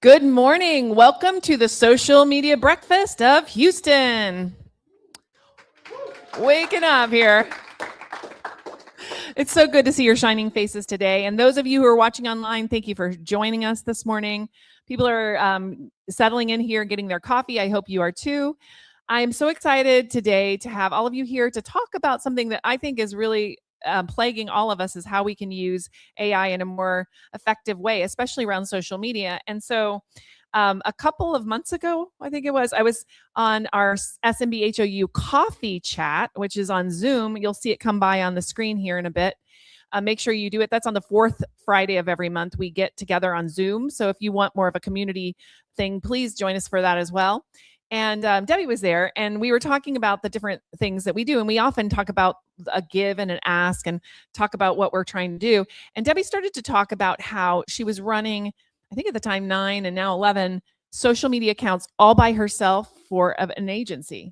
Good morning. Welcome to the Social Media Breakfast of Houston. Waking up here. It's so good to see your shining faces today. And those of you who are watching online, thank you for joining us this morning. People are settling in here, getting their coffee. I hope you are too. I am so excited today to have all of you here to talk about something that I think is really plaguing all of us, is how we can use AI in a more effective way, especially around social media. And so a couple of months ago, I think it was, I was on our SMBHOU coffee chat, which is on Zoom. You'll see it come by on the screen here in a bit. Make sure you do it. That's on the fourth Friday of every month. We get together on Zoom. So if you want more of a community thing, please join us for that as well. And Debbie was there, and we were talking about the different things that we do. And we often talk about a give and an ask and talk about what we're trying to do. And Debbie started to talk about how she was running, I think at the time, 9 and now 11 social media accounts all by herself for an agency.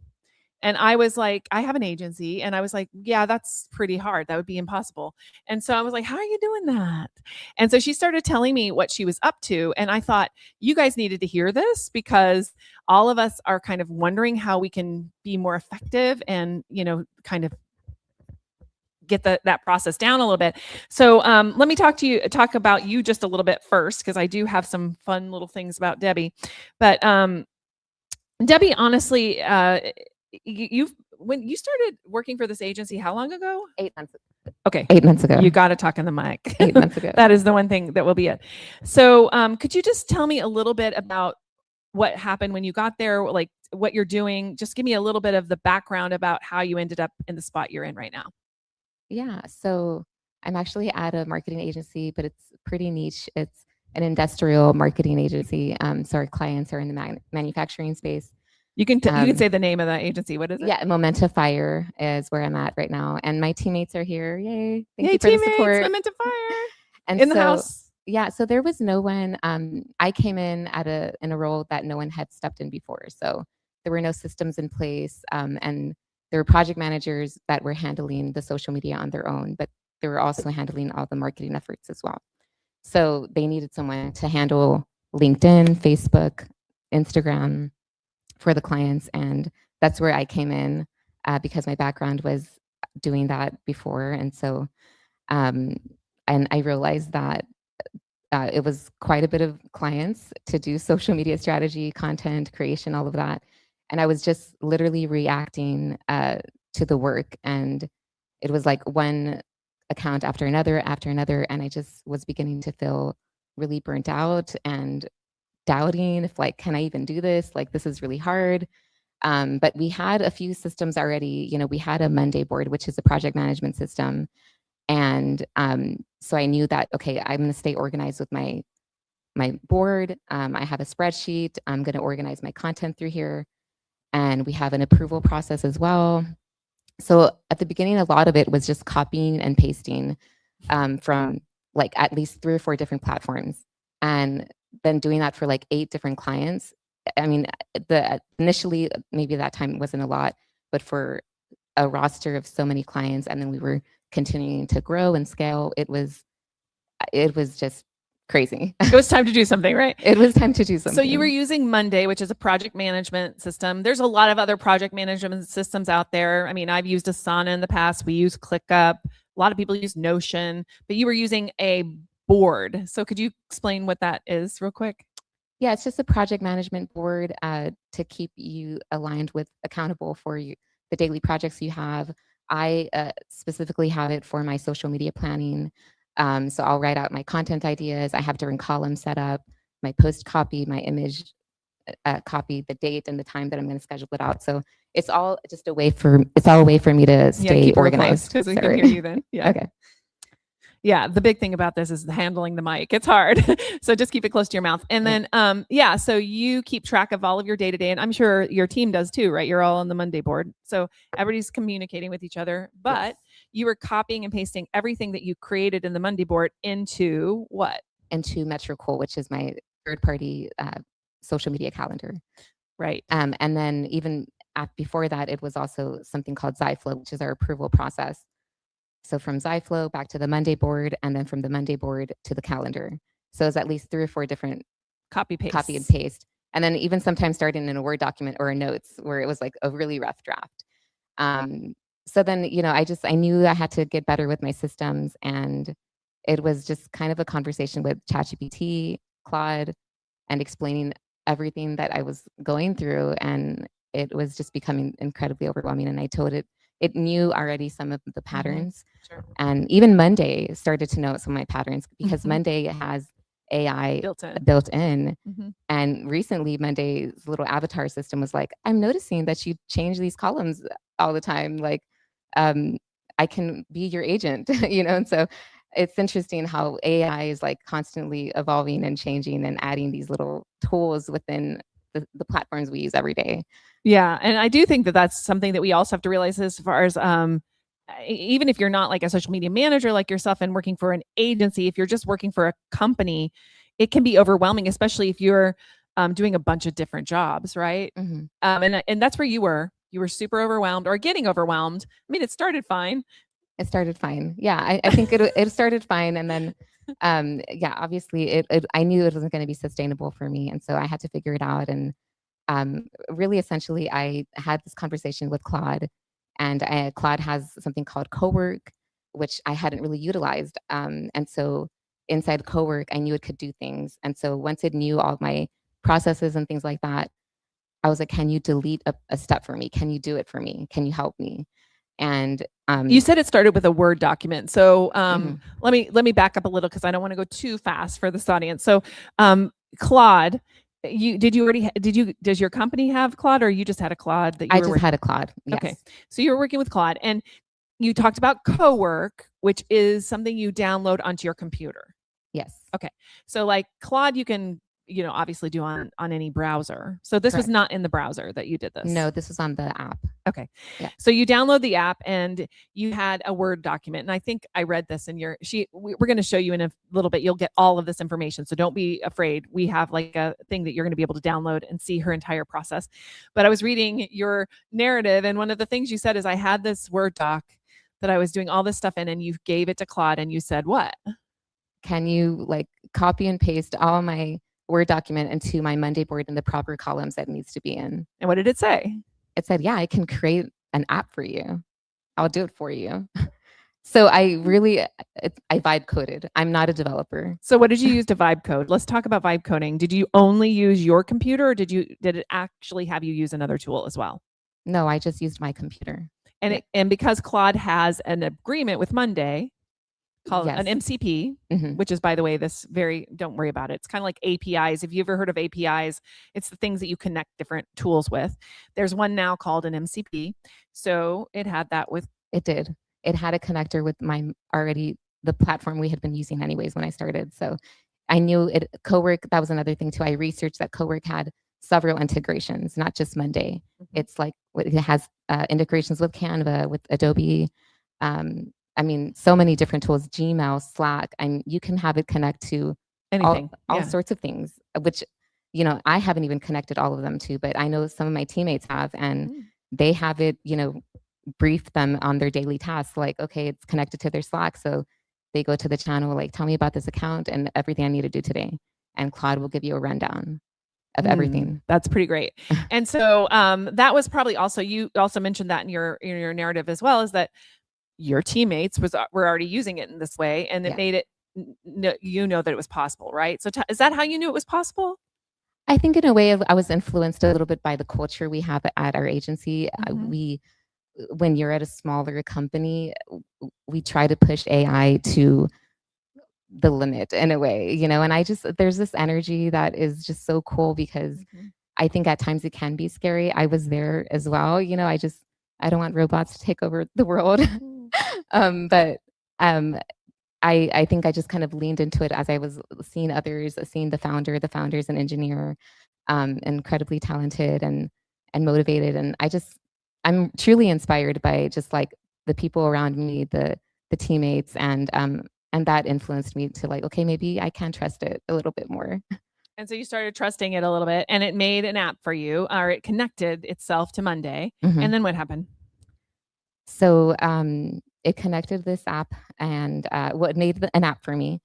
And I was like, I have an agency. And I was like, yeah, that's pretty hard. That would be impossible. And so I was like, how are you doing that? And so she started telling me what she was up to. And I thought, you guys needed to hear this, because all of us are kind of wondering how we can be more effective and, kind of get that process down a little bit. So let me talk about you just a little bit first, because I do have some fun little things about Debbie. But Debbie, honestly, when you started working for this agency, how long ago? 8 months ago. Okay. 8 months ago. You got to talk in the mic. 8 months ago. That is the one thing that will be it. So could you just tell me a little bit about what happened when you got there, like what you're doing? Just give me a little bit of the background about how you ended up in the spot you're in right now. Yeah. So I'm actually at a marketing agency, but it's pretty niche. It's an industrial marketing agency. So our clients are in the manufacturing space. You can say the name of that agency. What is it? Yeah, Momenta Fire is where I'm at right now, and my teammates are here. Yay! Thank you for the support. Momenta Fire and in the house. Yeah, so there was no one. I came in in a role that no one had stepped in before. So there were no systems in place, and there were project managers that were handling the social media on their own, but they were also handling all the marketing efforts as well. So they needed someone to handle LinkedIn, Facebook, Instagram for the clients, and that's where I came in because my background was doing that before, and so and I realized that it was quite a bit of clients to do social media strategy, content creation, all of that, and I was just literally reacting to the work, and it was like one account after another, and I just was beginning to feel really burnt out and doubting if, like, can I even do this? Like, this is really hard. But we had a few systems already. We had a Monday board, which is a project management system. And so I knew that, okay, I'm going to stay organized with my board. I have a spreadsheet. I'm going to organize my content through here. And we have an approval process as well. So at the beginning, a lot of it was just copying and pasting from like at least 3 or 4 different platforms. And then doing that for like 8 different clients. I mean, initially, maybe that time wasn't a lot, but for a roster of so many clients, and then we were continuing to grow and scale, it was just crazy. It was time to do something, right? It was time to do something. So you were using Monday, which is a project management system. There's a lot of other project management systems out there. I mean, I've used Asana in the past. We use ClickUp. A lot of people use Notion, but you were using a board. So could you explain what that is real quick? Yeah, it's just a project management board to keep you aligned with, accountable for the daily projects you have. I specifically have it for my social media planning. So I'll write out my content ideas. I have different columns set up, my post copy, my image copy, the date and the time that I'm going to schedule it out. So it's all just a way for me to stay organized. Because we can hear you then. Yeah. Okay. Yeah, the big thing about this is handling the mic. It's hard. So just keep it close to your mouth. And then, so you keep track of all of your day-to-day, and I'm sure your team does too, right? You're all on the Monday board. So everybody's communicating with each other, but you were copying and pasting everything that you created in the Monday board into what? Into Metricool, which is my third-party social media calendar. Right. And then even before that, it was also something called Zyflow, which is our approval process. So from Zyflow back to the Monday board, and then from the Monday board to the calendar. So it's at least 3 or 4 different Copy paste. copy and paste. And then even sometimes starting in a Word document or a notes where it was like a really rough draft. So then, I knew I had to get better with my systems. And it was just kind of a conversation with ChatGPT, Claude, and explaining everything that I was going through. And it was just becoming incredibly overwhelming. And I told it knew already some of the patterns. Sure. And even Monday started to know some of my patterns because Monday has AI Built in. and recently Monday's little avatar system was like, I'm noticing that you change these columns all the time. Like, I can be your agent, and so it's interesting how AI is like constantly evolving and changing and adding these little tools within the platforms we use every day. Yeah. And I do think that that's something that we also have to realize as far as, even if you're not like a social media manager like yourself and working for an agency, if you're just working for a company, it can be overwhelming, especially if you're doing a bunch of different jobs, right? And that's where you were. You were super overwhelmed or getting overwhelmed. I mean, it started fine. It started fine. Yeah, I think it started fine, and then, yeah, obviously, I knew it wasn't going to be sustainable for me, and so I had to figure it out. And really, essentially, I had this conversation with Claude, and Claude has something called Cowork, which I hadn't really utilized. And so inside Cowork, I knew it could do things. And so once it knew all of my processes and things like that, I was like, can you delete a step for me? Can you do it for me? Can you help me? And you said it started with a Word document. So let me back up a little because I don't want to go too fast for this audience. So Claude, does your company have Claude, or you just had a Claude that you I were just had a Claude. Yes. Okay. So you were working with Claude, and you talked about Cowork, which is something you download onto your computer. Yes. Okay. So like Claude, you can, obviously do on any browser. So this was not in the browser that you did this. No, this was on the app. Okay. Yeah. So you download the app and you had a Word document. And I think I read this in we're going to show you in a little bit. You'll get all of this information. So don't be afraid. We have like a thing that you're going to be able to download and see her entire process. But I was reading your narrative, and one of the things you said is, I had this Word doc that I was doing all this stuff in, and you gave it to Claude and you said, what? Can you like copy and paste all my Word document into my Monday board in the proper columns that it needs to be in? And what did it say? It said, yeah, I can create an app for you. I'll do it for you. So I vibe coded. I'm not a developer. So what did you use to vibe code? Let's talk about vibe coding. Did you only use your computer, or did it actually have you use another tool as well? No, I just used my computer. And and because Claude has an agreement with Monday called an MCP, which is, by the way, don't worry about it. It's kind of like APIs. If you ever heard of APIs, it's the things that you connect different tools with. There's one now called an MCP. So it had that with. It did. It had a connector with the platform we had been using anyways when I started. So I knew it. Cowork, that was another thing too. I researched that Cowork had several integrations, not just Monday. It's like it has integrations with Canva, with Adobe. I mean, so many different tools, Gmail, Slack, and you can have it connect to anything, all sorts of things, which, I haven't even connected all of them to, but I know some of my teammates have, and they have it, brief them on their daily tasks. Like, okay, it's connected to their Slack. So they go to the channel, like, tell me about this account and everything I need to do today. And Claude will give you a rundown of everything. That's pretty great. And so that was probably also, you also mentioned that in your narrative as well, is that your teammates were already using it in this way, and it made it, that it was possible, right? So is that how you knew it was possible? I think in a way I was influenced a little bit by the culture we have at our agency. When you're at a smaller company, we try to push AI to the limit in a way, and there's this energy that is just so cool because I think at times it can be scary. I was there as well. I don't want robots to take over the world. But I think I just kind of leaned into it as I was seeing others, seeing the founder's an engineer, incredibly talented and motivated. And I'm truly inspired by just like the people around me, the teammates, and that influenced me to like, okay, maybe I can trust it a little bit more. And so you started trusting it a little bit, and it made an app for you, or it connected itself to Monday. And then what happened? So it connected this app, and it made an app for me.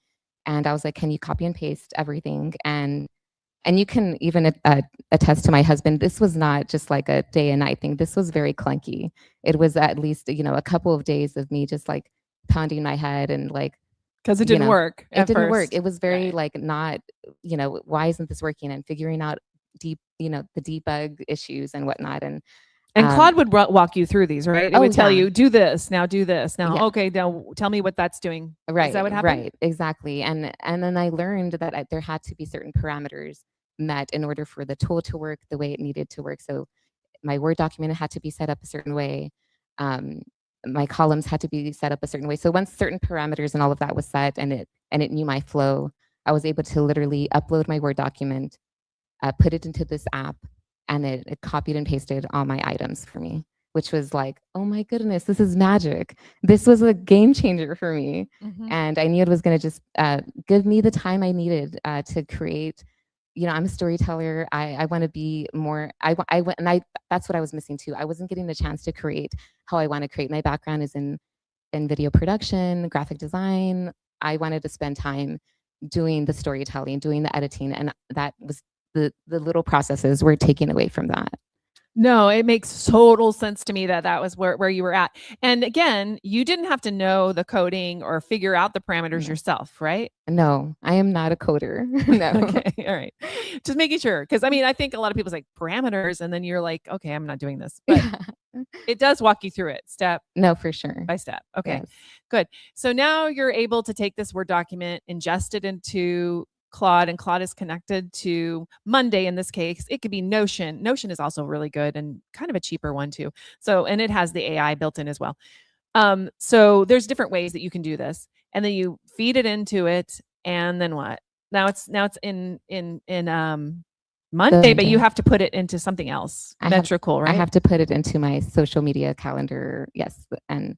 And I was like, can you copy and paste everything? And And you can even attest to my husband, this was not just like a day and night thing. This was very clunky. It was at least, a couple of days of me just like pounding my head and like, because it didn't work. It didn't work. First. It was very Right. like not, why isn't this working? And figuring out the debug issues and whatnot. And Claude would walk you through these, right? It would tell you, do this, now do this. Now, okay, now tell me what that's doing. Right. Is that what happened? Right, exactly. And then I learned that there had to be certain parameters met in order for the tool to work the way it needed to work. So my Word document had to be set up a certain way. My columns had to be set up a certain way. So once certain parameters and all of that was set and it knew my flow, I was able to literally upload my Word document, put it into this app, and it copied and pasted all my items for me, which was like, oh my goodness, this is magic. This was a game changer for me. And I knew it was going to just give me the time I needed to create. I'm a storyteller. I want to be more, that's what I was missing too. I wasn't getting the chance to create how I want to create. My background is in video production, graphic design. I wanted to spend time doing the storytelling, doing the editing, and that was the little processes were taken away from that. No, it makes total sense to me that was where you were at. And again, you didn't have to know the coding or figure out the parameters yourself, right? No, I am not a coder. No. Okay, all right. Just making sure, because I mean, I think a lot of people say parameters, and then you're like, okay, I'm not doing this, but it does walk you through it step. No, for sure. By step. Okay, yes. Good. So now you're able to take this Word document, ingest it into Claude, and Claude is connected to Monday in this case. It could be Notion. Notion is also really good and kind of a cheaper one too. So, and it has the AI built in as well. So there's different ways that you can do this, and then you feed it into it, and then what? Now it's in Monday, but you have to put it into something else. Metrical, right? I have to put it into my social media calendar. Yes, and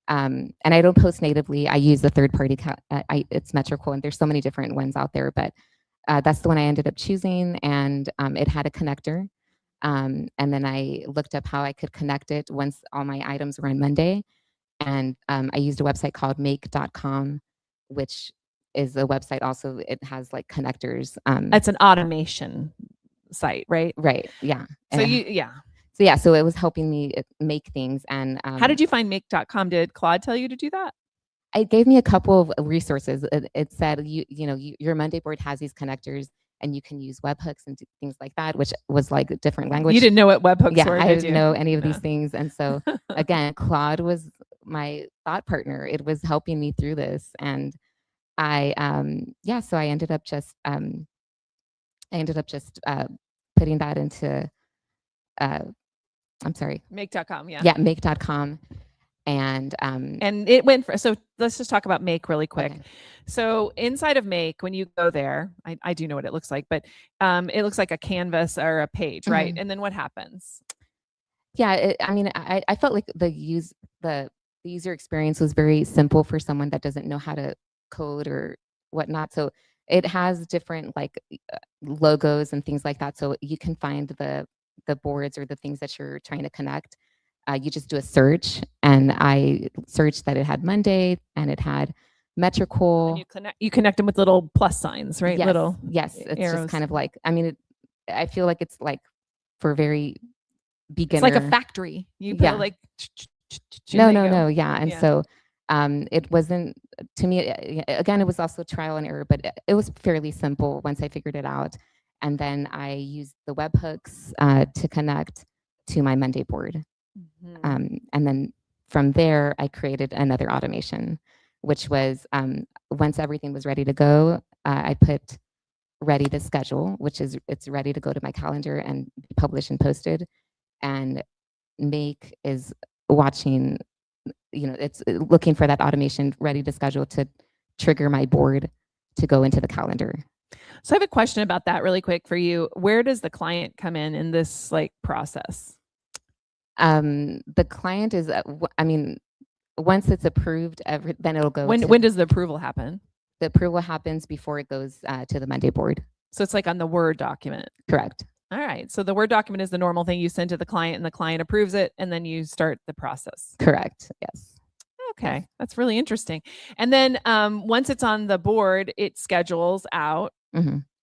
I don't post natively. I use the third-party. It's Metrical, and there's so many different ones out there, but that's the one I ended up choosing, and it had a connector. And then I looked up how I could connect it once all my items were on Monday, and I used a website called make.com, which is a website also. It has like connectors. It's an automation site, right? Right. Yeah. So so it was helping me make things. And how did you find make.com? Did Claude tell you to do that? It gave me a couple of resources. It said, your Monday board has these connectors, and you can use webhooks and things like that, which was like a different language. You didn't know what webhooks were, I didn't know any of these things. And so again, Claude was my thought partner. It was helping me through this. And so I ended up just putting that into I'm sorry. Make.com, yeah. Yeah, make.com. And it went so let's just talk about Make really quick. Okay. So inside of Make, when you go there, I do know what it looks like, but it looks like a canvas or a page, right? And then what happens? Yeah, I felt like the user experience was very simple for someone that doesn't know how to code or whatnot. So it has different like logos and things like that. So you can find the boards or the things that you're trying to connect. You just do a search, and I searched that it had Monday and it had Metrical. And you connect them with little plus signs, right? Yes, little it's arrows. Just kind of like, I feel like it's like for very beginner. It's like a factory. You put like no, yeah. And so it wasn't, to me, again, it was also trial and error, but it was fairly simple once I figured it out. And then I used the webhooks to connect to my Monday board. And then from there, I created another automation, which was once everything was ready to go, I put ready to schedule, which is it's ready to go to my calendar and be published and posted. And Make is watching, it's looking for that automation ready to schedule to trigger my board to go into the calendar. So I have a question about that really quick for you. Where does the client come in this like process? The client is, once it's approved, then it'll go. When does the approval happen? The approval happens before it goes to the Monday board. So it's like on the Word document. Correct. All right. So the Word document is the normal thing you send to the client, and the client approves it, and then you start the process. Correct. Yes. Okay. Yes. That's really interesting. And then once it's on the board, it schedules out.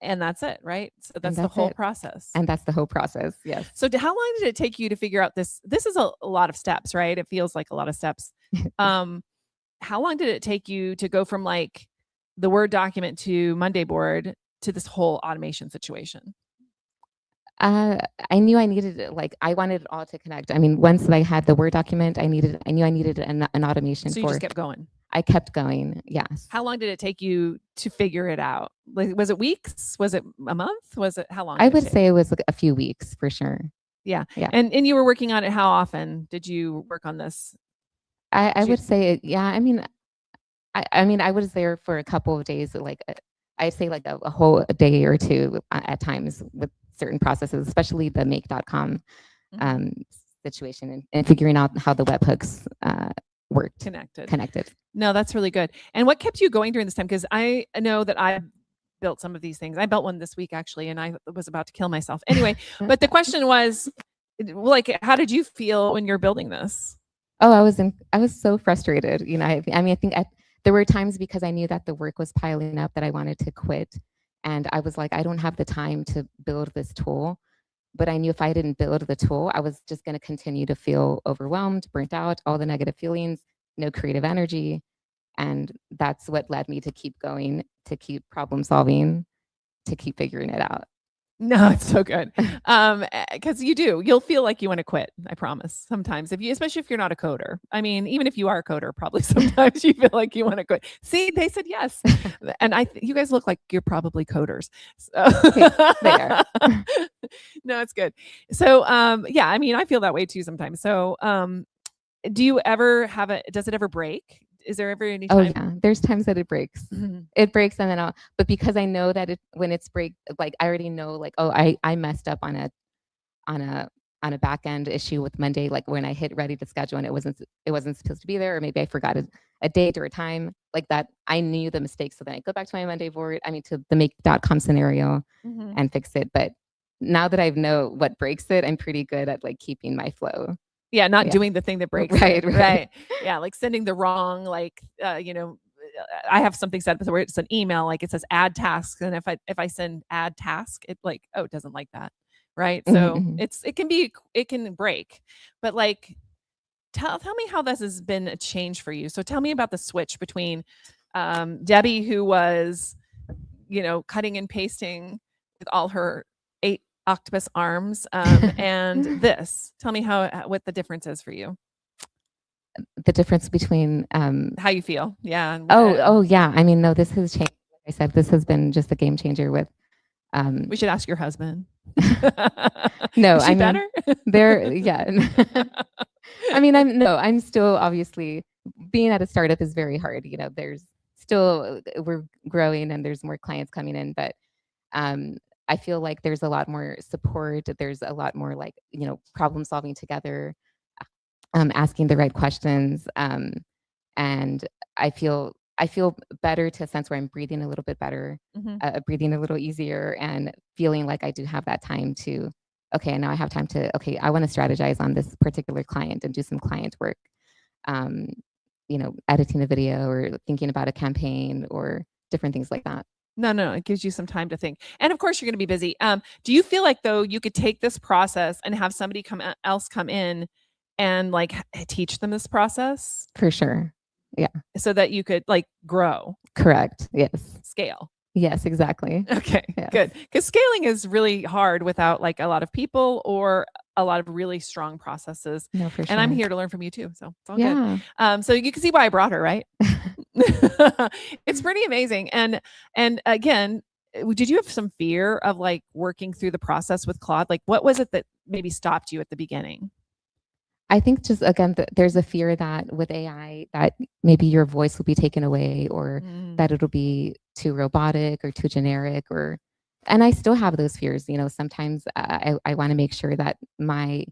And that's it, right? So And that's the whole it. process. And that's the whole process. Yes. So how long did it take you to figure out this? This is a lot of steps, right? It feels like a lot of steps. How long did it take you to go from like the Word document to Monday board to this whole automation situation? I knew I needed it. Like I wanted it all to connect. I mean, once I had the Word document, I knew I needed an automation So you just kept going. I kept going. Yes. How long did it take you to figure it out? Like, was it weeks? Was it a month? Was it how long? I would say it was like a few weeks for sure. Yeah. Yeah. And you were working on it. How often did you work on this? I would say, yeah. I mean, I was there for a couple of days. Like I'd say like a whole day or two at times with certain processes, especially the make.com situation and figuring out how the webhooks worked. Connected. No, that's really good. And what kept you going during this time? Because I know that I built some of these things. I built one this week actually, and I was about to kill myself. Anyway, but the question was, like, how did you feel when you're building this? Oh, I was so frustrated. You know, I mean, I think there were times because I knew that the work was piling up that I wanted to quit. And I was like, I don't have the time to build this tool. But I knew if I didn't build the tool, I was just going to continue to feel overwhelmed, burnt out, all the negative feelings, no creative energy. And that's what led me to keep going, to keep problem solving, to keep figuring it out. No, it's so good. Because you'll feel like you want to quit. I promise. Sometimes, especially if you're not a coder. I mean, even if you are a coder, probably sometimes you feel like you want to quit. See, they said yes, and you guys look like you're probably coders. So. They are. No, it's good. So, yeah, I mean, I feel that way too sometimes. So, do you ever does it ever break? Is there ever any time? Oh yeah, there's times that it breaks. It breaks and then but because I know that when it's break, like I already know like, oh, I messed up on a back end issue with Monday, like when I hit ready to schedule and it wasn't supposed to be there, or maybe I forgot a date or a time like that. I knew the mistake. So then I go back to my Monday board, to the make.com scenario and fix it. But now that I know what breaks it, I'm pretty good at like keeping my flow. Yeah, not doing the thing that breaks right, it. Right. Yeah, like sending the wrong, like, I have something set up where it's an email, like it says add tasks. And if I send add task, it like, oh, it doesn't like that. Right. So it can break. But like, tell me how this has been a change for you. So tell me about the switch between Debbie, who was, cutting and pasting with all her 8 octopus arms, and this. Tell me what the difference is for you. The difference between how you feel. Yeah. Oh yeah. I mean, no, this has changed. Like I said, this has been just a game changer with we should ask your husband. No, is she better? Yeah. I mean, I'm still obviously being at a startup is very hard. There's still we're growing and there's more clients coming in, but I feel like there's a lot more support. There's a lot more like, problem solving together, asking the right questions. And I feel better to a sense where I'm breathing a little bit better, breathing a little easier and feeling like I do have that time to, okay, now I have time to, okay, I want to strategize on this particular client and do some client work. Editing a video or thinking about a campaign or different things like that. No, it gives you some time to think. And of course, you're going to be busy. Do you feel like, though, you could take this process and have somebody else come in and like teach them this process? For sure. Yeah. So that you could like grow. Correct. Yes. Scale. Yes, exactly. Okay, yes. Good. Because scaling is really hard without like a lot of people or a lot of really strong processes. No, for sure. And I'm here to learn from you too. So it's all good. So you can see why I brought her, right? It's pretty amazing. And again, did you have some fear of like working through the process with Claude? Like what was it that maybe stopped you at the beginning? I think just again, there's a fear that with AI that maybe your voice will be taken away or that it'll be too robotic or too generic and I still have those fears. Sometimes I want to make sure that my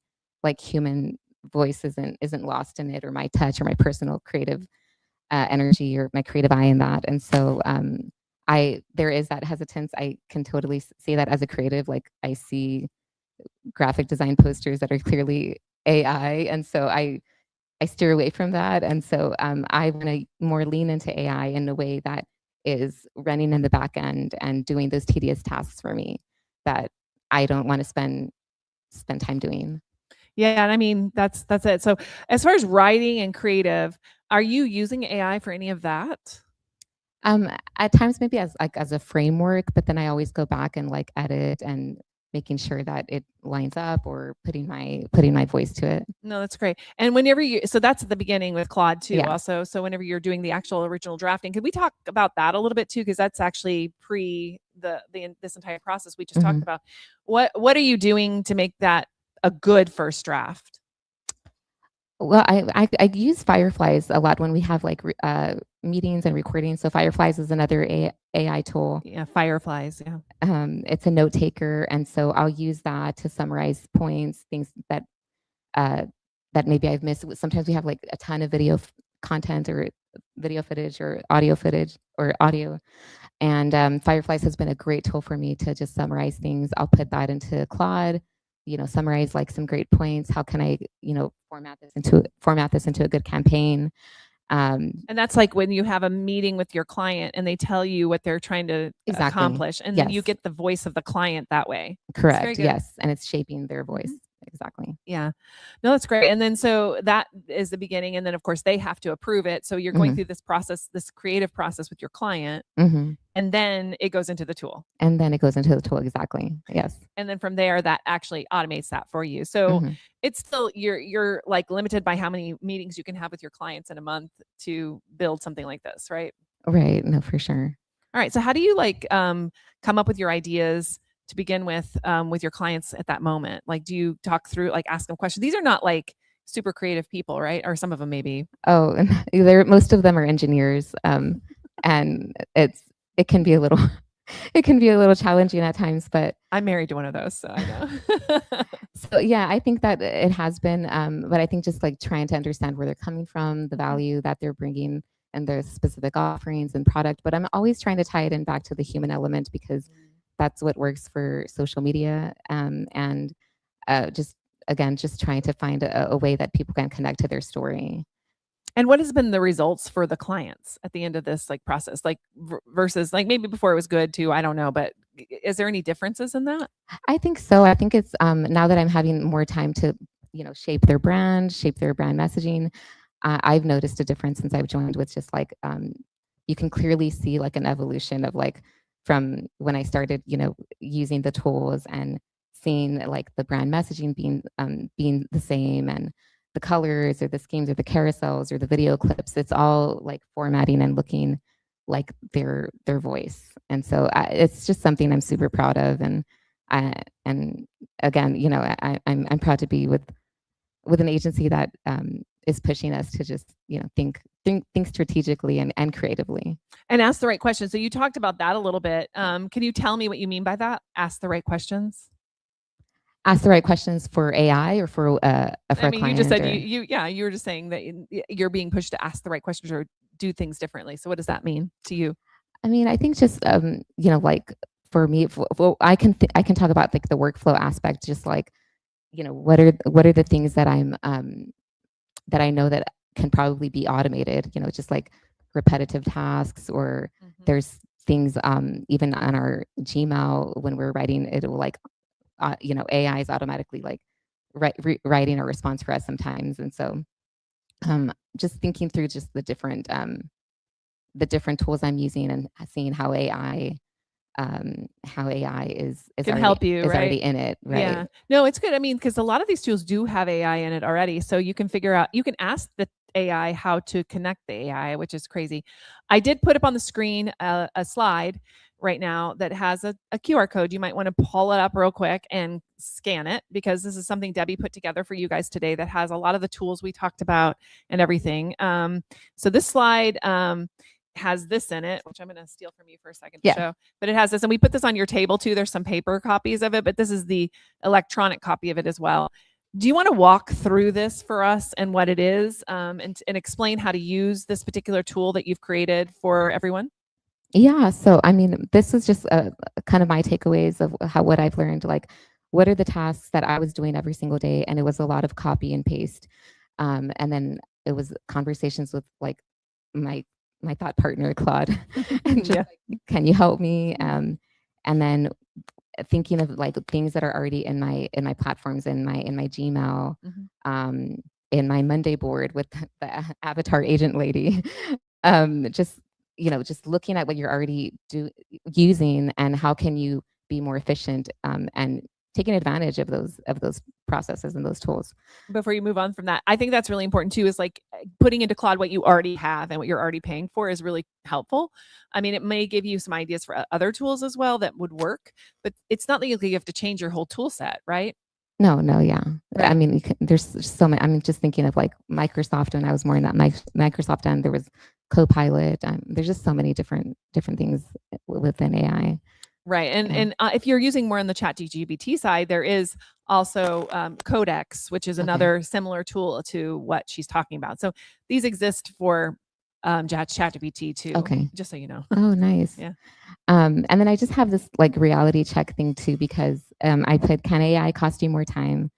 like human voice isn't lost in it or my touch or my personal creative energy or my creative eye in that. And so there is that hesitance. I can totally see that as a creative. Like I see graphic design posters that are clearly AI. And so I steer away from that. And so I want to more lean into AI in a way that is running in the back end and doing those tedious tasks for me that I don't want to spend time doing. Yeah, and I mean that's it. So as far as writing and creative, are you using AI for any of that? At times maybe as a framework, but then I always go back and like edit and making sure that it lines up or putting my voice to it. No, that's great. And whenever you so that's at the beginning with Claude too Yeah. also. So whenever you're doing the actual original drafting, could we talk about that a little bit too? Because that's actually pre this entire process we just talked Mhm. about. What are you doing to make that a good first draft? Well, I use Fireflies a lot when we have like meetings and recordings. So Fireflies is another AI tool. Yeah, fireflies. Yeah. It's a note taker, and so I'll use that to summarize points, things uh, that maybe I've missed. Sometimes we have like a ton of content or video footage or audio, and Fireflies has been a great tool for me to just summarize things. I'll put that into Claude, summarize like some great points. How can I, format this into a good campaign? And that's like when you have a meeting with your client and they tell you what they're trying to Exactly. accomplish, and then you Yes. get the voice of the client that way. It's very Correct. good. Yes, and it's shaping their voice. Exactly. Yeah. No, that's great. And then so that is the beginning. And then of course they have to approve it. So you're going Mhm. through this process, this creative process with your client, Mhm. and then it goes into the tool. And then it goes into the tool. Exactly. Yes. And then from there that actually automates that for you. So Mhm. it's still you're like limited by how many meetings you can have with your clients in a month to build something like this, right? Right. No, for sure. All right. So how do you like come up with your ideas to begin with your clients at that moment? Like, do you talk through, like, ask them questions? These are not like super creative people, right? Or some of them maybe. Oh, and most of them are engineers, and it can be a little it can be a little challenging at times, but I'm married to one of those, so I know. so yeah, I think that it has been, but I think just like trying to understand where they're coming from, the value that they're bringing, and their specific offerings and product. But I'm always trying to tie it in back to the human element because that's what works for social media, and just again, just trying to find a way that people can connect to their story. And what has been the results for the clients at the end of this like process, like versus like maybe before it was good too? I don't know, but is there any differences in that? I think so. I think it's now that I'm having more time to, shape their brand, shape their brand messaging. I've noticed a difference since I've joined with just like you can clearly see like an evolution of like from when I started, using the tools and seeing like the brand messaging being the same and the colors or the schemes or the carousels or the video clips. It's all like formatting and looking like their voice. And so it's just something I'm super proud of. And again, I'm proud to be with an agency that is pushing us to just think strategically and creatively. And ask the right questions. So you talked about that a little bit. Can you tell me what you mean by that? Ask the right questions. Ask the right questions for AI or for I a mean, you just client. said Or, you were just saying that you're being pushed to ask the right questions or do things differently. So what does that mean to you? I mean, I think just like for me, well, I can talk about like the workflow aspect, just like what are the things that that I know that can probably be automated, just like repetitive tasks, or there's things even on our Gmail when we're writing, it will like AI is automatically like writing a response for us sometimes. And so just thinking through just the different tools I'm using and seeing how AI is Can help you, right? already in it, right? Yeah. No, it's good. I mean, because a lot of these tools do have AI in it already. So you can figure out, you can ask the AI how to connect the AI, which is crazy. I did put up on the screen a slide right now that has a QR code. You might want to pull it up real quick and scan it because this is something Debbie put together for you guys today that has a lot of the tools we talked about and everything. So this slide has this in it, which I'm going to steal from you for a second to show. But it has this, and we put this on your table too. There's some paper copies of it, but this is the electronic copy of it as well. Do you want to walk through this for us and what it is, and explain how to use this particular tool that you've created for everyone? Yeah. So, I mean, this is just kind of my takeaways of what I've learned. Like, what are the tasks that I was doing every single day? And it was a lot of copy and paste. And then it was conversations with like my my thought partner, Claude, and just Yeah. like, can you help me? And then thinking of like things that are already in my platforms, in my Gmail, in my Monday board with the avatar agent lady. Just just looking at what you're already using and how can you be more efficient, and taking advantage of those processes and those tools. Before you move on from that, I think that's really important too, is like putting into Claude what you already have and what you're already paying for is really helpful. I mean, it may give you some ideas for other tools as well that would work, but it's not like you have to change your whole tool set, right? No, yeah. I Right. mean, there's so many. I'm just thinking of like Microsoft when I was more in that Microsoft end. There was Copilot. There's just so many different things within AI. Right. And if you're using more on the ChatGPT side, there is also Codex, which is Okay. another similar tool to what she's talking about. So these exist for ChatGPT too. Okay. Just so you know. Oh, nice. Yeah. And then I just have this like reality check thing too, because I put, can AI cost you more time?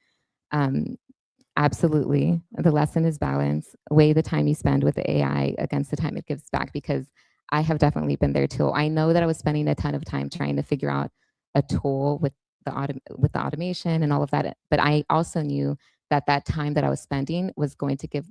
Absolutely. The lesson is balance. Weigh the time you spend with the AI against the time it gives back, because I have definitely been there too. I know that I was spending a ton of time trying to figure out a tool with the automation and all of that, but I also knew that that time that I was spending was going to give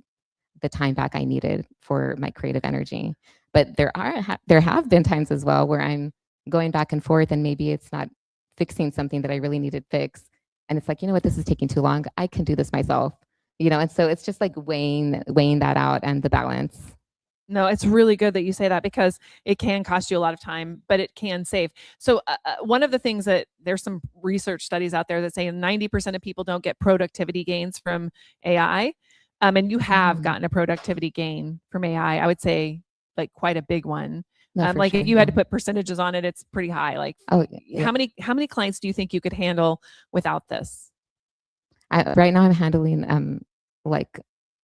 the time back I needed for my creative energy. But there have been times as well where I'm going back and forth, and maybe it's not fixing something that I really needed fixed, and it's like, you know what, this is taking too long. I can do this myself, And so it's just like weighing that out and the balance. No, it's really good that you say that, because it can cost you a lot of time, but it can save. So one of the things that there's some research studies out there that say 90% of people don't get productivity gains from AI. And you have gotten a productivity gain from AI. I would say like quite a big one. No, for like sure. if you had to put percentages on it, it's pretty high. Like, Oh, yeah. how many clients do you think you could handle without this? Right now I'm handling like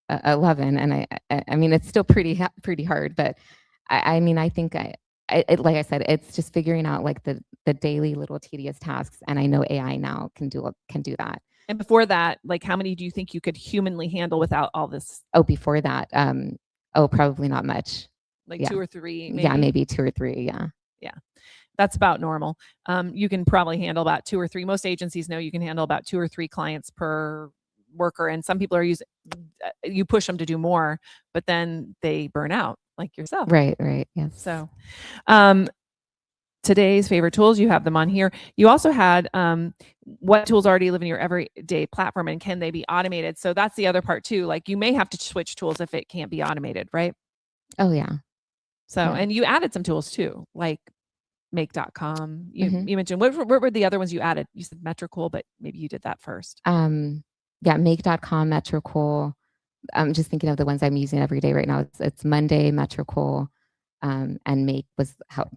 11, and I mean it's still pretty hard, but I mean I think like I said, it's just figuring out like the daily little tedious tasks, and I know AI now can do that. And before that, like how many do you think you could humanly handle without all this? Oh, before that, probably not much. Like Yeah. 2 or 3, maybe? Yeah, maybe 2 or 3. Yeah. Yeah. That's about normal. You can probably handle about 2 or 3. Most agencies know you can handle about 2 or 3 clients per worker, and some people are using you push them to do more, but then they burn out, like yourself. Right. Yes. So, today's favorite tools, you have them on here. You also had what tools already live in your everyday platform, and can they be automated? So that's the other part too. Like you may have to switch tools if it can't be automated, right? Oh, yeah. So, Yeah. and you added some tools too, like make.com. You mentioned what were the other ones you added? You said Metricool, but maybe you did that first. Yeah, make.com, Metricool. I'm just thinking of the ones I'm using every day right now. It's Monday, Metricool, and Make was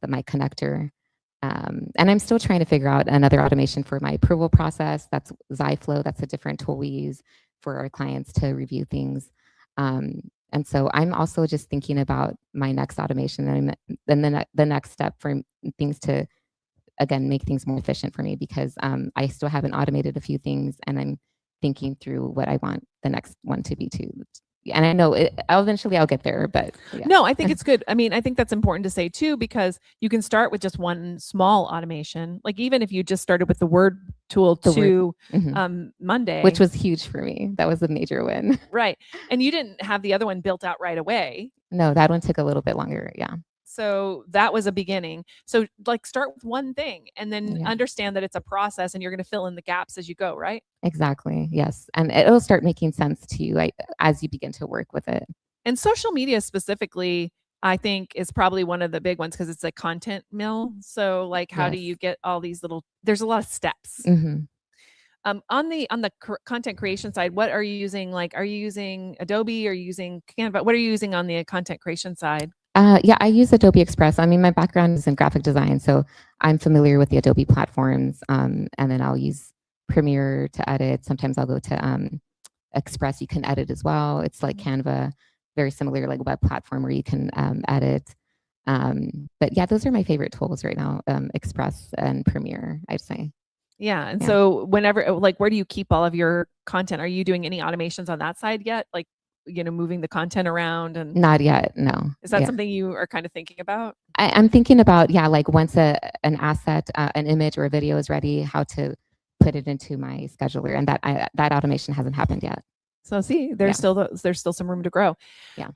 my connector. And I'm still trying to figure out another automation for my approval process. That's Zyflow. That's a different tool we use for our clients to review things. And so I'm also just thinking about my next automation, and then the next step for things to, again, make things more efficient for me, because I still haven't automated a few things, and I'm thinking through what I want the next one to be too. And I know eventually I'll get there, but yeah. No, I think it's good. I mean, I think that's important to say too, because you can start with just one small automation. Like even if you just started with the Word tool Monday, which was huge for me. That was a major win. Right. And you didn't have the other one built out right away. No, that one took a little bit longer. Yeah. So that was a beginning. So like start with one thing and then understand that it's a process, and you're going to fill in the gaps as you go, right? Exactly. Yes. And it'll start making sense to you as you begin to work with it. And social media specifically, I think, is probably one of the big ones, because it's a content mill. So like how do you get all these there's a lot of steps. On the content creation side, what are you using? Like, are you using Adobe? Are you using Canva? What are you using on the content creation side? Yeah, I use Adobe Express. I mean, my background is in graphic design, so I'm familiar with the Adobe platforms. And then I'll use Premiere to edit. Sometimes I'll go to Express. You can edit as well. It's like Canva, very similar, like web platform where you can edit. But yeah, those are my favorite tools right now, Express and Premiere, I'd say. Yeah. And so whenever, like, where do you keep all of your content? Are you doing any automations on that side yet? Like moving the content around? And Not yet, no. is that Yeah. something you are kind of thinking about? I'm thinking about, yeah, like once an asset, an image or a video is ready, how to put it into my scheduler, and that automation hasn't happened yet. So see, there's still some room to grow. Yeah.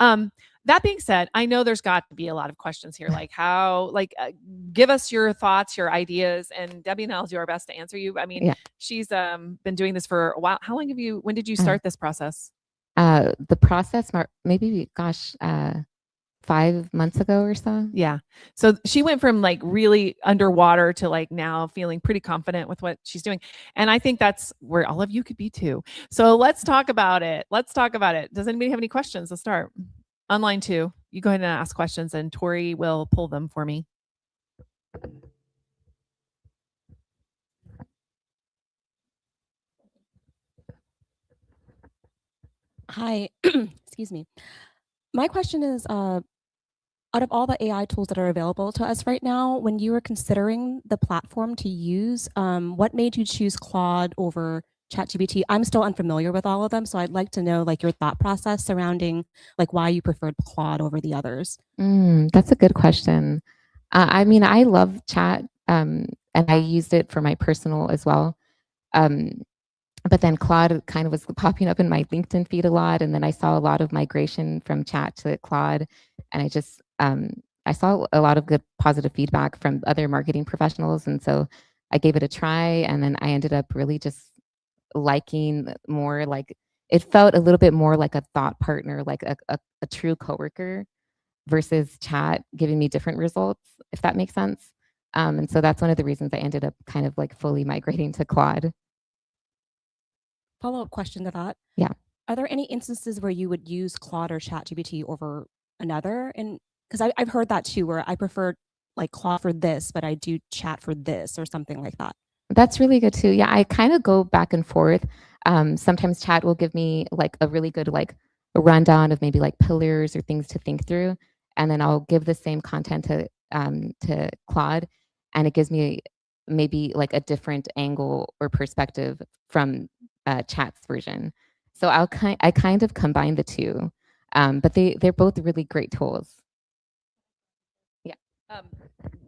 That being said, I know there's got to be a lot of questions here, like give us your thoughts, your ideas, and Debbie and I'll do our best to answer you. I mean, she's been doing this for a while. How long when did you start this process? The process, maybe, 5 months ago or so. Yeah. So she went from like really underwater to like now feeling pretty confident with what she's doing. And I think that's where all of you could be too. So let's talk about it. Does anybody have any questions? Let's start. Online too. You go ahead and ask questions and Tori will pull them for me. Hi, excuse me. My question is, out of all the AI tools that are available to us right now, when you were considering the platform to use, what made you choose Claude over ChatGPT? I'm still unfamiliar with all of them, so I'd like to know like your thought process surrounding like why you preferred Claude over the others. That's a good question. I mean, I love chat, and I used it for my personal as well. But then Claude kind of was popping up in my LinkedIn feed a lot, and then I saw a lot of migration from chat to Claude, and I saw a lot of good positive feedback from other marketing professionals, and so I gave it a try, and then I ended up really just liking more, like it felt a little bit more like a thought partner, like a true coworker versus chat giving me different results, if that makes sense. And so that's one of the reasons I ended up kind of like fully migrating to Claude. Follow-up question to that. Yeah. Are there any instances where you would use Claude or ChatGPT over another? And because I've heard that too, where I prefer like Claude for this, but I do chat for this or something like that. That's really good too. Yeah, I kind of go back and forth. Sometimes chat will give me like a really good like a rundown of maybe like pillars or things to think through, and then I'll give the same content to Claude, and it gives me maybe like a different angle or perspective from chat's version. So I kind of combine the two, but they're both really great tools. Yeah.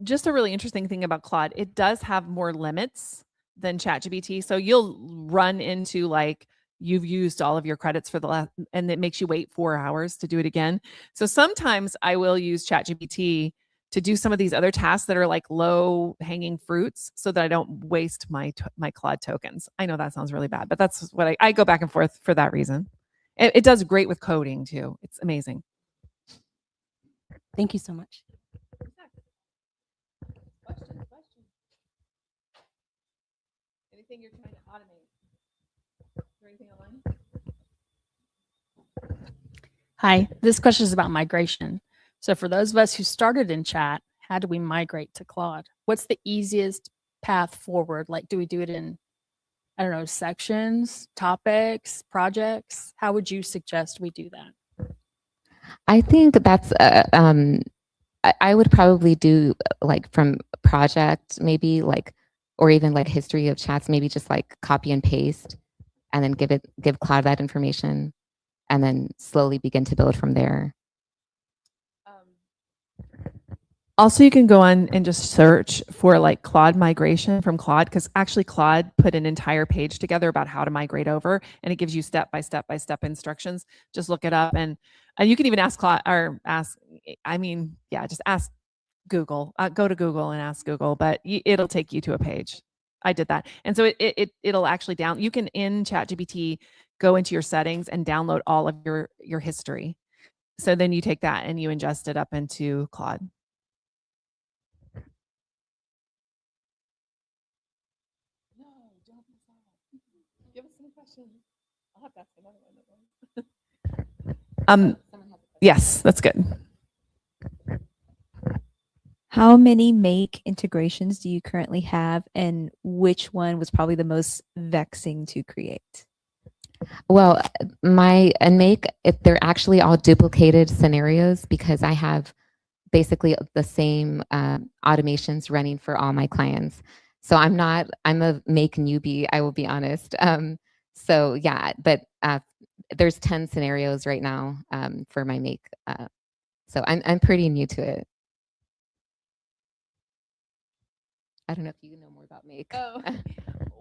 Just a really interesting thing about Claude, it does have more limits than ChatGPT. So you'll run into like you've used all of your credits for the last, and it makes you wait 4 hours to do it again. So sometimes I will use ChatGPT to do some of these other tasks that are like low hanging fruits so that I don't waste my Claude tokens. I know that sounds really bad, but that's what I go back and forth for that reason. It does great with coding too. It's amazing. Thank you so much. Anything you're trying to automate? Is there anything online? Hi, this question is about migration. So for those of us who started in chat, how do we migrate to Claude? What's the easiest path forward? Like, do we do it in, I don't know, sections, topics, projects? How would you suggest we do that? I think that's I would probably do like from project, maybe like, or even like history of chats, maybe just like copy and paste, and then give Claude that information, and then slowly begin to build from there. Also, you can go on and just search for like Claude migration from Claude, because actually Claude put an entire page together about how to migrate over, and it gives you step by step instructions. Just look it up, and you can even ask Claude or ask. I mean, yeah, just ask Google. Go to Google and ask Google, but it'll take you to a page. I did that, and so it'll actually down. You can in ChatGPT go into your settings and download all of your history. So then you take that and you ingest it up into Claude. No, don't be sad. Give us some questions. I'll have to ask another one. Yes, that's good. How many Make integrations do you currently have, and which one was probably the most vexing to create? Well, my and Make, they're actually all duplicated scenarios because I have basically the same automations running for all my clients. So I'm a Make newbie, I will be honest. So yeah, but there's 10 scenarios right now for my make. So I'm pretty new to it. I don't know if you know more about make. Oh.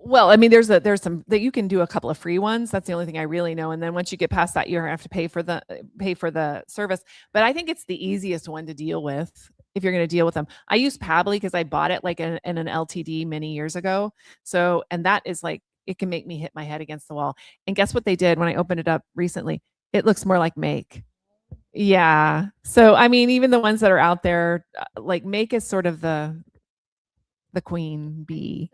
Well, I mean, there's some that you can do a couple of free ones. That's the only thing I really know. And then once you get past that, you have to pay for the service. But I think it's the easiest one to deal with if you're going to deal with them. I use Pabbly because I bought it like in an LTD many years ago. So, and that is like, it can make me hit my head against the wall. And guess what they did when I opened it up recently? It looks more like Make. Yeah. So, I mean, even the ones that are out there, like Make is sort of the queen bee.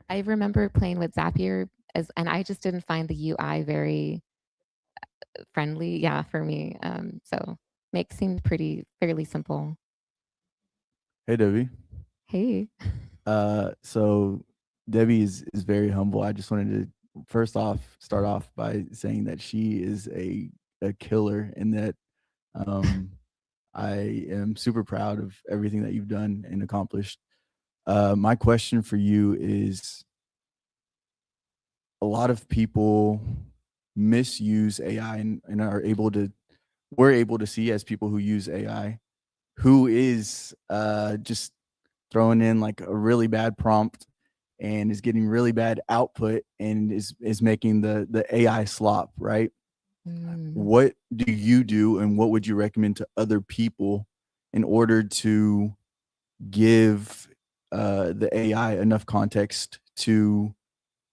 I remember playing with Zapier and I just didn't find the UI very friendly. Yeah, for me. So make seemed fairly simple. Hey, Debbie. Hey. So Debbie is very humble. I just wanted to first off start off by saying that she is a killer, and that I am super proud of everything that you've done and accomplished. My question for you is, a lot of people misuse AI and we're able to see, as people who use AI, who is just throwing in like a really bad prompt and is getting really bad output and is making the AI slop, right? What do you do, and what would you recommend to other people in order to give the AI enough context to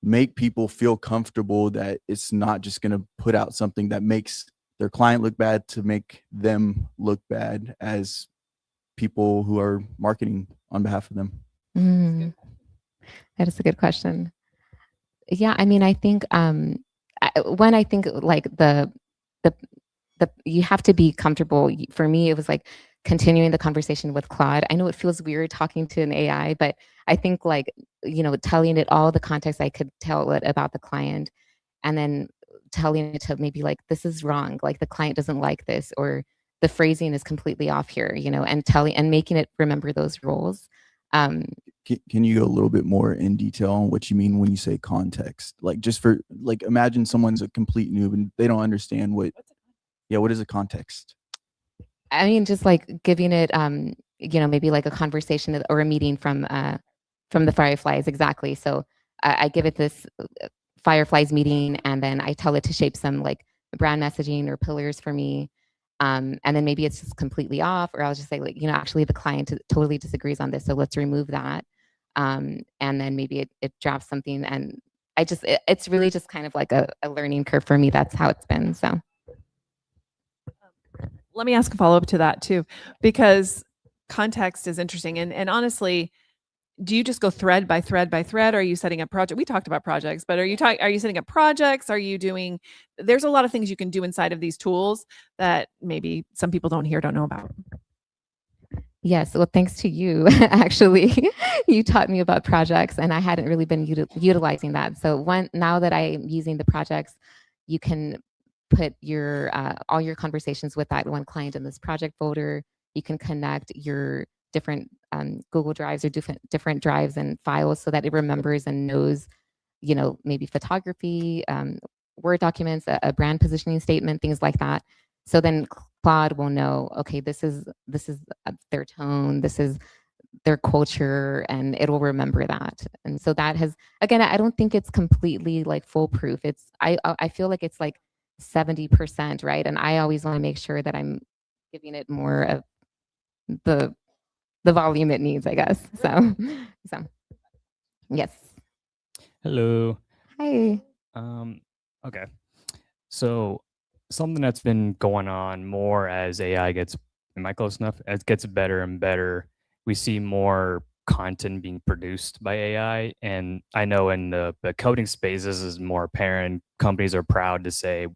make people feel comfortable that it's not just going to put out something that makes their client look bad to make them look bad as people who are marketing on behalf of them? That is a good question. Yeah, I mean, I think when I think like the you have to be comfortable. For me, it was like continuing the conversation with Claude. I know it feels weird talking to an AI, but I think like, telling it all the context I could tell it about the client, and then telling it to maybe like, this is wrong, like the client doesn't like this, or the phrasing is completely off here, and making it remember those roles. Can you go a little bit more in detail on what you mean when you say context? Like, just for like, imagine someone's a complete noob and they don't understand what is a context? I mean, just like giving it, maybe like a conversation or a meeting from the Fireflies. Exactly. So I give it this Fireflies meeting, and then I tell it to shape some like brand messaging or pillars for me. And then maybe it's just completely off, or I'll just say like, actually the client totally disagrees on this, so let's remove that. And then maybe it drops something, and it's really just kind of like a learning curve for me. That's how it's been. So. Let me ask a follow-up to that too, because context is interesting. And honestly, do you just go thread by thread by thread? Or are you setting up project? We talked about projects, but are you setting up projects? Are you doing, there's a lot of things you can do inside of these tools that maybe some people don't know about. Yes, well, thanks to you, actually, you taught me about projects, and I hadn't really been utilizing that. So now that I'm using the projects, you can put your all your conversations with that one client in this project folder. You can connect your different Google Drives or different drives and files so that it remembers and knows, maybe photography, Word documents, a brand positioning statement, things like that. So then Claude will know, okay, this is their tone, this is their culture, and it will remember that. And so that has, again, I don't think it's completely like foolproof. I feel like it's like 70%, right? And I always want to make sure that I'm giving it more of the volume it needs, I guess. So yes. Hello. Hi. Okay. So something that's been going on more as AI gets, am I close enough? As it gets better and better, we see more content being produced by AI. And I know in the coding space, this is more apparent. Companies are proud to say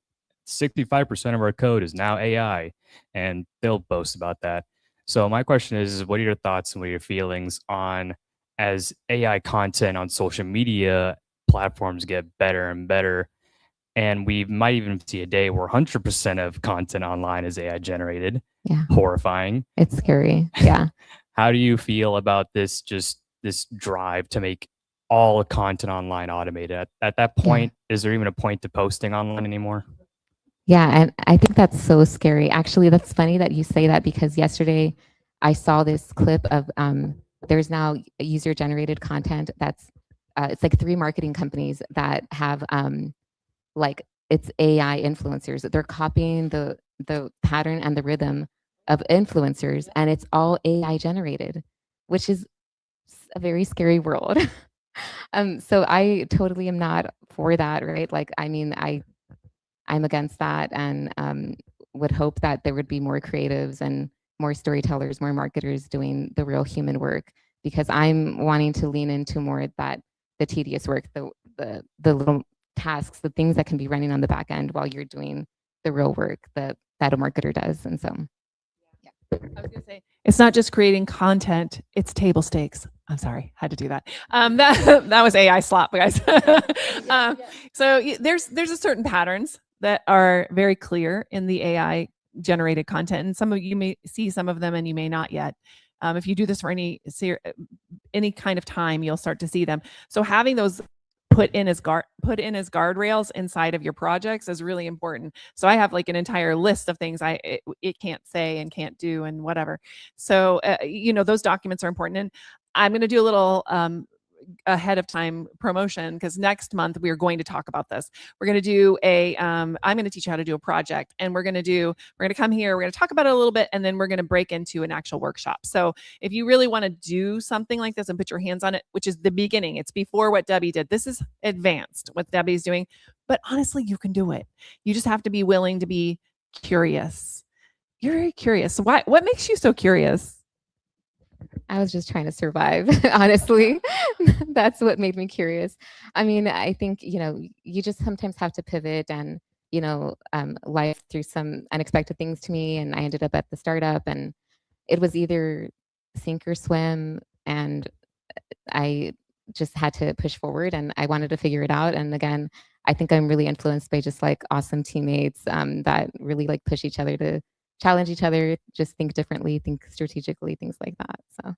65% of our code is now AI, and they'll boast about that. So my question is, what are your thoughts and what are your feelings on, as AI content on social media platforms get better and better, and we might even see a day where 100% of content online is AI generated? Yeah. Horrifying. It's scary. Yeah. How do you feel about this drive to make all content online automated? At that point, is there even a point to posting online anymore? Yeah, and I think that's so scary. Actually, that's funny that you say that because yesterday I saw this clip of there's now user generated content that's it's like 3 marketing companies that have like it's AI influencers. They're copying the pattern and the rhythm of influencers, and it's all AI generated, which is a very scary world. So I totally am not for that, right? Like, I mean, I'm against that, and would hope that there would be more creatives and more storytellers, more marketers doing the real human work, because I'm wanting to lean into more of that the tedious work, the little tasks, the things that can be running on the back end while you're doing the real work that a marketer does. And so I was going to say, it's not just creating content, it's table stakes. I'm sorry, had to do that. That was AI slop, guys. So there's a certain patterns that are very clear in the AI generated content, and some of you may see some of them and you may not yet. If you do this for any kind of time, you'll start to see them. So having those put in as guardrails inside of your projects is really important. So I have like an entire list of things it can't say and can't do and whatever. So those documents are important. And I'm going to do a little ahead of time promotion, because next month we are going to talk about this. We're going to do I'm going to teach you how to do a project, and we're going to come here, we're going to talk about it a little bit, and then we're going to break into an actual workshop. So if you really want to do something like this and put your hands on it, which is the beginning, it's before what Debbie did. This is advanced what Debbie's doing, but honestly, you can do it. You just have to be willing to be curious. You're very curious. What makes you so curious? I was just trying to survive, honestly. That's what made me curious. I mean, I think, you just sometimes have to pivot, and, life threw some unexpected things to me, and I ended up at the startup, and it was either sink or swim, and I just had to push forward, and I wanted to figure it out. And again, I think I'm really influenced by just like awesome teammates that really like push each other to challenge each other, just think differently, think strategically, things like that. So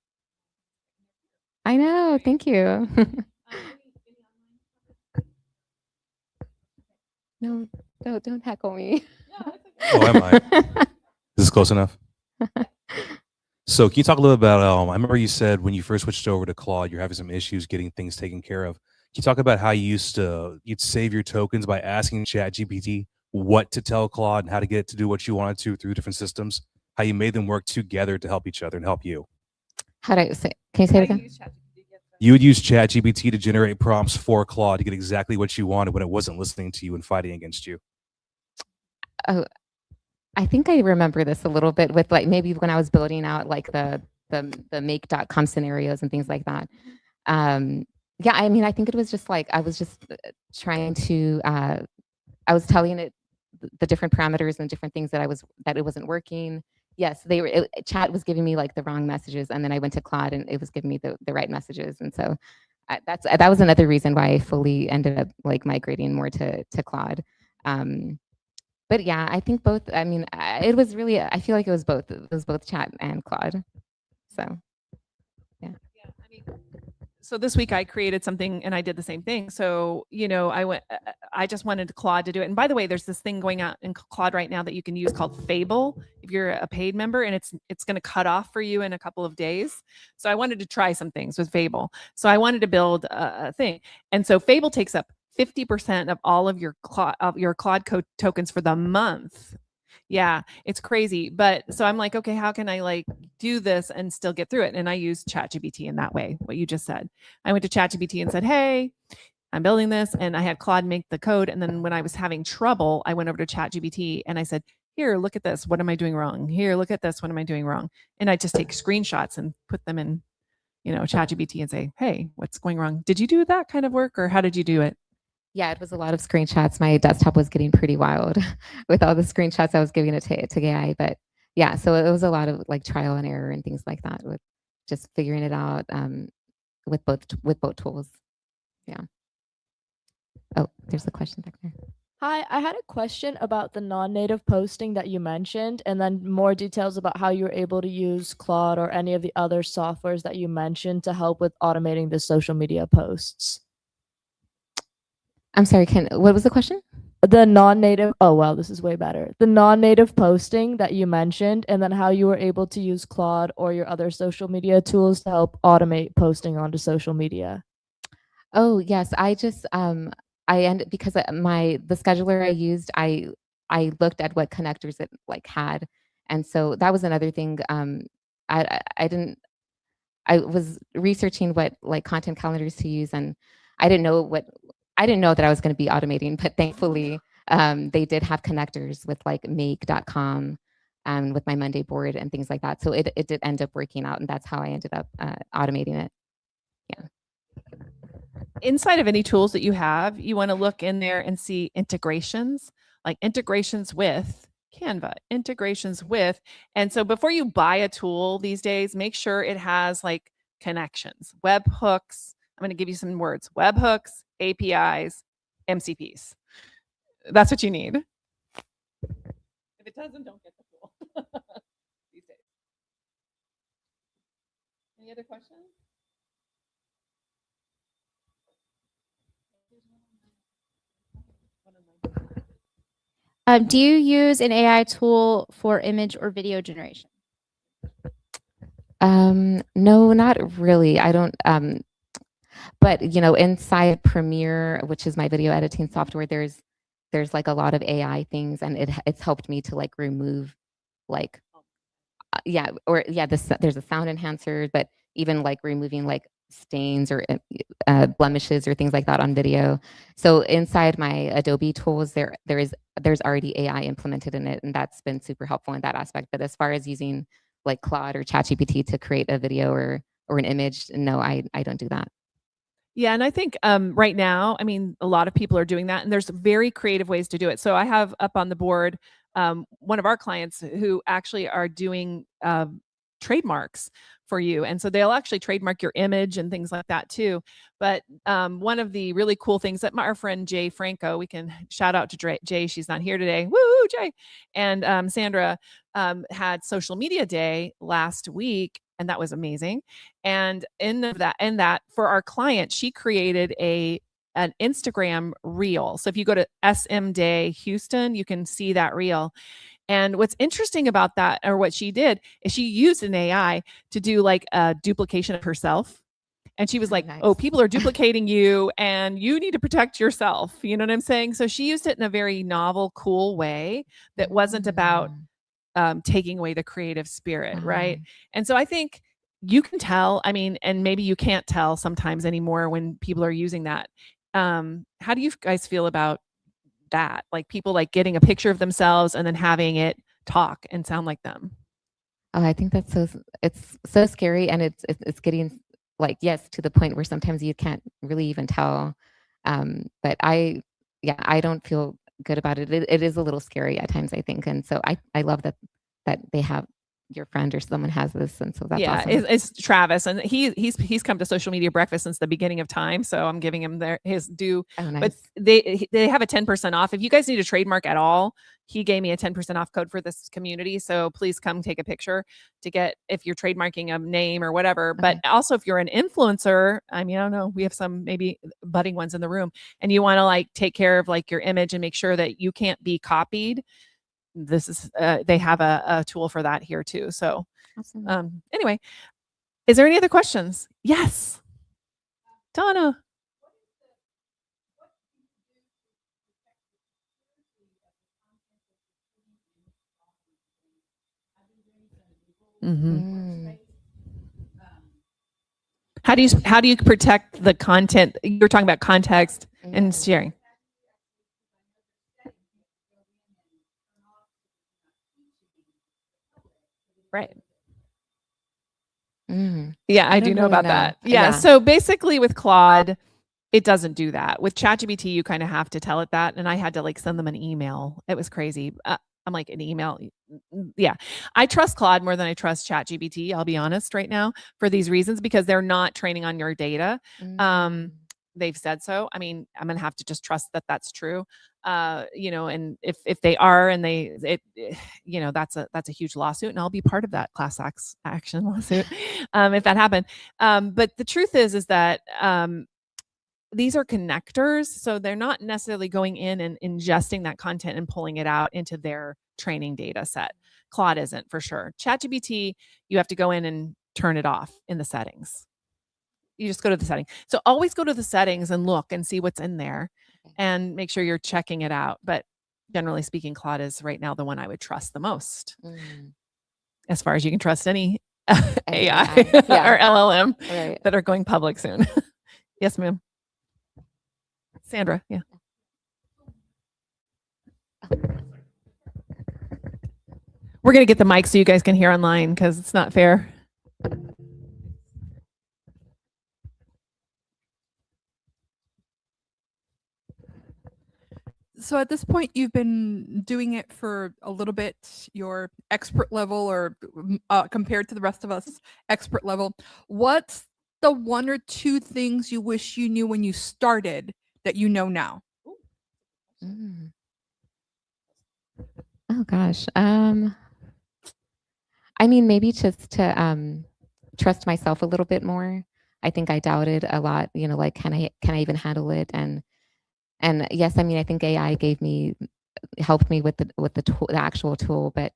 I know. Thank you. No, don't heckle me. Oh, am I? Is this close enough? So can you talk a little about, I remember you said when you first switched over to Claude, you're having some issues getting things taken care of. Can you talk about how you'd save your tokens by asking ChatGPT what to tell Claude and how to get it to do what you wanted to through different systems, how you made them work together to help each other and help you? How do I say? Can you say it again? You would use ChatGPT to generate prompts for Claude to get exactly what you wanted when it wasn't listening to you and fighting against you. Oh, I think I remember this a little bit with like maybe when I was building out like the make.com scenarios and things like that. Yeah, I mean, I think it was just like I was just trying to I was telling it the different parameters and different things that it wasn't working. Yes, chat was giving me like the wrong messages, and then I went to Claude and it was giving me the right messages. And so that was another reason why I fully ended up like migrating more to Claude. But yeah, I think both. I mean, it was really. I feel like it was both. It was both chat and Claude. So yeah. I mean, so this week I created something and I did the same thing. So, I just wanted Claude to do it. And by the way, there's this thing going out in Claude right now that you can use called Fable if you're a paid member, and it's going to cut off for you in a couple of days. So I wanted to try some things with Fable. So I wanted to build a thing. And so Fable takes up 50% of all of your Claude Code tokens for the month. Yeah, it's crazy. But so I'm like, okay, how can I like do this and still get through it? And I use ChatGPT in that way, what you just said. I went to ChatGPT and said, hey, I'm building this. And I had Claude make the code. And then when I was having trouble, I went over to ChatGPT and I said, here, look at this. What am I doing wrong? Here, look at this. What am I doing wrong? And I just take screenshots and put them in, ChatGPT and say, hey, what's going wrong? Did you do that kind of work, or how did you do it? Yeah, it was a lot of screenshots. My desktop was getting pretty wild with all the screenshots I was giving it to AI. But yeah, so it was a lot of like trial and error and things like that, with just figuring it out with both tools. Yeah. Oh, there's a question back there. Hi, I had a question about the non-native posting that you mentioned, and then more details about how you were able to use Claude or any of the other softwares that you mentioned to help with automating the social media posts. I'm sorry, what was the question? the non-native, oh wow, this is way better. The non-native posting that you mentioned, and then how you were able to use Claude or your other social media tools to help automate posting onto social media. Oh yes, I just I ended because the scheduler I used, I looked at what connectors it like had, and so that was another thing. I didn't I was researching what like content calendars to use, and I didn't know that I was going to be automating, but thankfully they did have connectors with like make.com and with my Monday board and things like that. So it did end up working out, and that's how I ended up automating it. Yeah. Inside of any tools that you have, you want to look in there and see integrations, like integrations with Canva, integrations with. And so before you buy a tool these days, make sure it has like connections, webhooks. I'm going to give you some words: webhooks, APIs, MCPs. That's what you need. If it doesn't, don't get the tool these days. Any other questions? Do you use an AI tool for image or video generation? No, not really. I don't. But inside Premiere, which is my video editing software, there's like a lot of AI things, and it's helped me to like remove like there's a sound enhancer, but even like removing like stains or blemishes or things like that on video. So inside my Adobe tools, there's already AI implemented in it, and that's been super helpful in that aspect. But as far as using like Claude or ChatGPT to create a video or an image, no, I don't do that. Yeah, and I think right now, I mean, a lot of people are doing that, and there's very creative ways to do it. So I have up on the board one of our clients who actually are doing trademarks for you, and so they'll actually trademark your image and things like that too. But one of the really cool things that our friend Jay Franco, we can shout out to Jay. She's not here today. Woo, Jay! And Sandra had social media day last week, and that was amazing. And in that for our client, she created an Instagram reel. So if you go to SM Day Houston, you can see that reel. And what's interesting about that, or what she did, is she used an AI to do like a duplication of herself. And she was like, Nice. oh, people are duplicating you and you need to protect yourself. You know what I'm saying? So she used it in a very novel, cool way that wasn't about taking away the creative spirit, right? And so I think you can tell, I mean, and maybe you can't tell sometimes anymore when people are using that. How do you guys feel about that? Like people like getting a picture of themselves and then having it talk and sound like them? Oh, I think that's it's so scary, and it's getting like, yes, to the point where sometimes you can't really even tell. But I don't feel good about it. It is a little scary at times, I think. And so I love that they have your friend or someone has this, and so that's awesome. It's Travis, and he's come to Social Media Breakfast since the beginning of time, so I'm giving him his due. Oh, nice. But they have a 10% off. If you guys need a trademark at all, he gave me a 10% off code for this community. So please come take a picture to get, if you're trademarking a name or whatever. Okay. But also if you're an influencer, I mean, I don't know, we have some maybe budding ones in the room, and you want to like take care of like your image and make sure that you can't be copied. This is they have a tool for that here too. So Awesome. anyway, is there any other questions? Yes, Donna. How do you protect the content? You're talking about context and sharing. Right. Yeah, I do know really about know. that. Yeah. So basically with Claude, it doesn't do that. With ChatGPT, you kind of have to tell it that. And I had to like send them an email. It was crazy. I'm like, an email. Yeah. I trust Claude more than I trust ChatGPT. I'll be honest right now for these reasons, because they're not training on your data. They've said so. I mean, I'm going to have to just trust that that's true. And if they are, and that's a huge lawsuit, and I'll be part of that class action lawsuit if that happened. But the truth is that these are connectors, so they're not necessarily going in and ingesting that content and pulling it out into their training data set. Claude isn't, for sure. ChatGPT, you have to go in and turn it off in the settings. You just go to the settings. So always go to the settings and look and see what's in there and make sure you're checking it out. But generally speaking, Claude is right now the one I would trust the most, as far as you can trust any AI or LLM that are going public soon. Yes, ma'am. Sandra, yeah. We're going to get the mic so you guys can hear online because it's not fair. So at this point, you've been doing it for a little bit, your expert level, or compared to the rest of us, expert level. What's the one or two things you wish you knew when you started that you know now? Oh gosh. I mean, maybe just to trust myself a little bit more. I think I doubted a lot, you know, like can I even handle it? And yes, I mean, I think AI helped me with the actual tool, but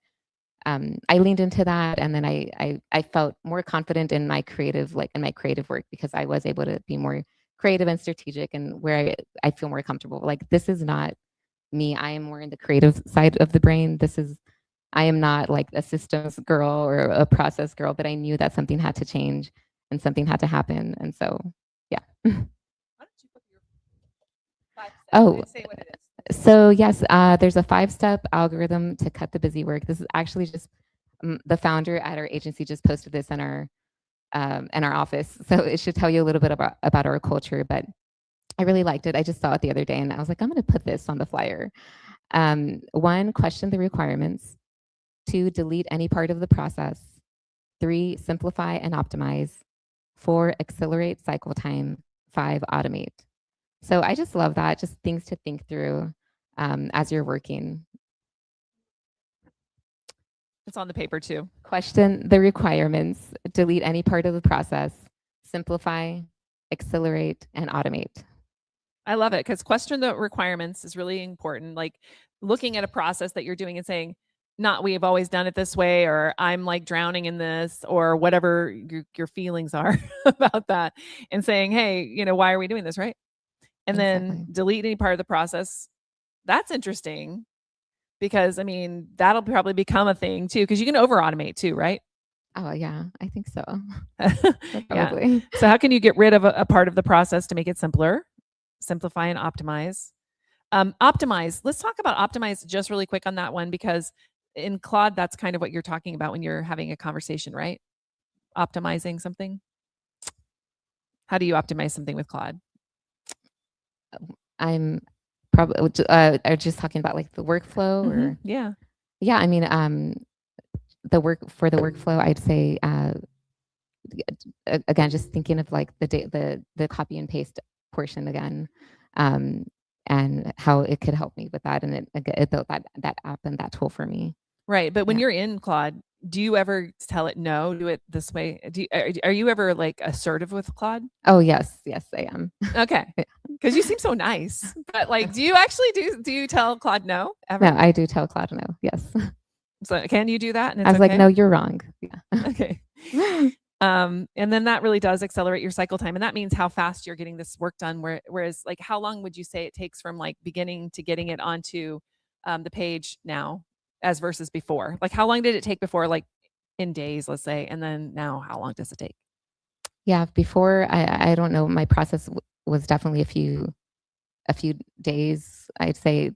I leaned into that, and then I felt more confident in my creative work because I was able to be more creative and strategic, and where I feel more comfortable. Like, this is not me. I am more in the creative side of the brain. I am not like a systems girl or a process girl, but I knew that something had to change and something had to happen. And so, yeah. Oh, so yes, there's a 5-step algorithm to cut the busy work. This is actually just the founder at our agency just posted this in our office, so it should tell you a little bit about our culture. But I really liked it. I just saw it the other day, and I was like, I'm going to put this on the flyer. 1, question the requirements. 2, delete any part of the process. 3, simplify and optimize. 4, accelerate cycle time. 5, automate. So I just love that, just things to think through as you're working. It's on the paper too. Question the requirements, delete any part of the process, simplify, accelerate, and automate. I love it because question the requirements is really important. Like looking at a process that you're doing and saying, not we've always done it this way, or I'm like drowning in this, or whatever your feelings are about that, and saying, hey, you know, why are we doing this, right? And then delete any part of the process. That's interesting because I mean, that'll probably become a thing too, because you can over automate too, right? Oh yeah, I think so. Probably. Yeah. So how can you get rid of a part of the process to make it simpler? Simplify and optimize. Optimize. Let's talk about optimize just really quick on that one, because in Claude, that's kind of what you're talking about when you're having a conversation, right? Optimizing something. How do you optimize something with Claude? I'm probably just talking about like the workflow, or yeah. I mean, the workflow, I'd say again, just thinking of like the copy and paste portion again, and how it could help me with that, and it built that app and that tool for me. Right, but when you're in Claude, do you ever tell it no, do it this way? Are you ever like assertive with Claude? Oh yes, I am. Okay, because you seem so nice. But like, do you actually do you tell Claude no ever? No, I do tell Claude no. Yes. So can you do that? And it's I was like, no, you're wrong. Yeah. Okay. And then that really does accelerate your cycle time, and that means how fast you're getting this work done. Whereas, like, how long would you say it takes from like beginning to getting it onto the page now, as versus before? Like, how long did it take before, like in days, let's say, and then now, how long does it take? Yeah, before I don't know. My process was definitely a few days, I'd say,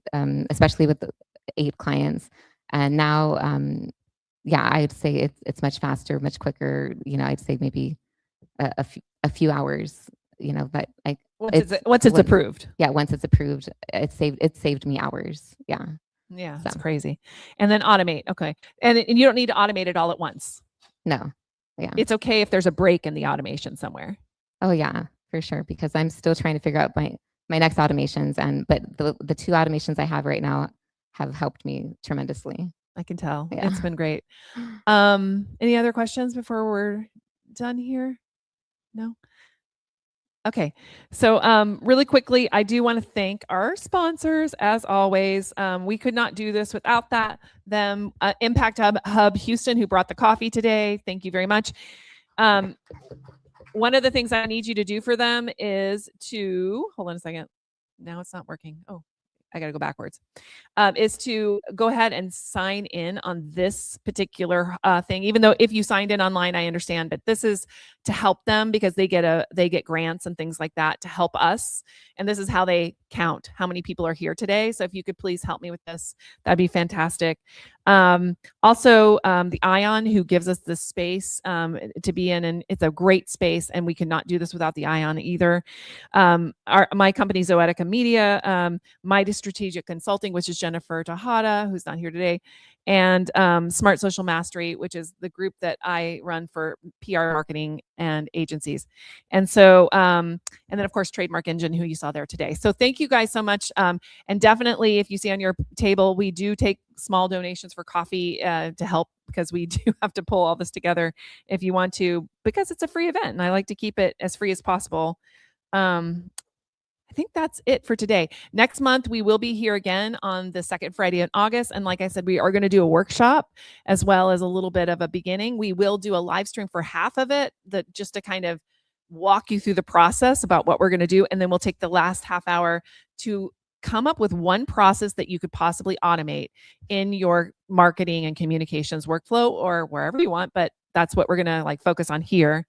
especially with the 8 clients, and now, yeah, I'd say it's much faster, much quicker. You know, I'd say maybe a few hours. You know, but once it's approved. Yeah, once it's approved, it saved me hours. Yeah. Yeah, that's crazy. And then automate. Okay, and you don't need to automate it all at once. No. Yeah. It's okay if there's a break in the automation somewhere. Oh yeah, for sure. Because I'm still trying to figure out my next automations, but the 2 automations I have right now have helped me tremendously. I can tell. Yeah. It's been great. Any other questions before we're done here? No? Okay, so really quickly, I do want to thank our sponsors as always. We could not do this without them. Impact Hub Houston, who brought the coffee today. Thank you very much. One of the things I need you to do for them is to hold on a second. Now it's not working. Oh, I got to go backwards. Is to go ahead and sign in on this particular thing. Even though if you signed in online, I understand, but this is to help them because they get grants and things like that to help us. And this is how they count how many people are here today. So if you could please help me with this, that'd be fantastic. Also, the Ion, who gives us this space to be in, and it's a great space, and we could not do this without the Ion either. My company, Zoetica Media, Midas Strategic Consulting, which is Jennifer Tejada, who's not here today, and Smart Social Mastery, which is the group that I run for PR marketing and agencies. And so, and then of course, Trademark Engine, who you saw there today. So thank you guys so much. And definitely, if you see on your table, we do take small donations for coffee to help, because we do have to pull all this together if you want to, because it's a free event and I like to keep it as free as possible. I think that's it for today. Next month, we will be here again on the second Friday in August. And like I said, we are going to do a workshop as well as a little bit of a beginning. We will do a live stream for half of it, just to kind of walk you through the process about what we're going to do. And then we'll take the last half hour to come up with one process that you could possibly automate in your marketing and communications workflow or wherever you want. But that's what we're going to focus on here.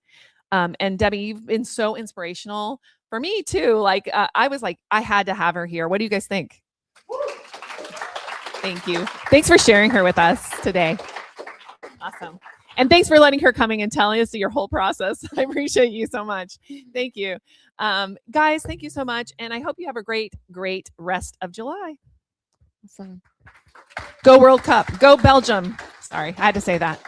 And Debbie, you've been so inspirational for me too. I was like, I had to have her here. What do you guys think? Thank you. Thanks for sharing her with us today. Awesome. And thanks for letting her coming and telling us your whole process. I appreciate you so much. Thank you. Guys, thank you so much. And I hope you have a great, great rest of July. Awesome. Go World Cup. Go Belgium. Sorry, I had to say that.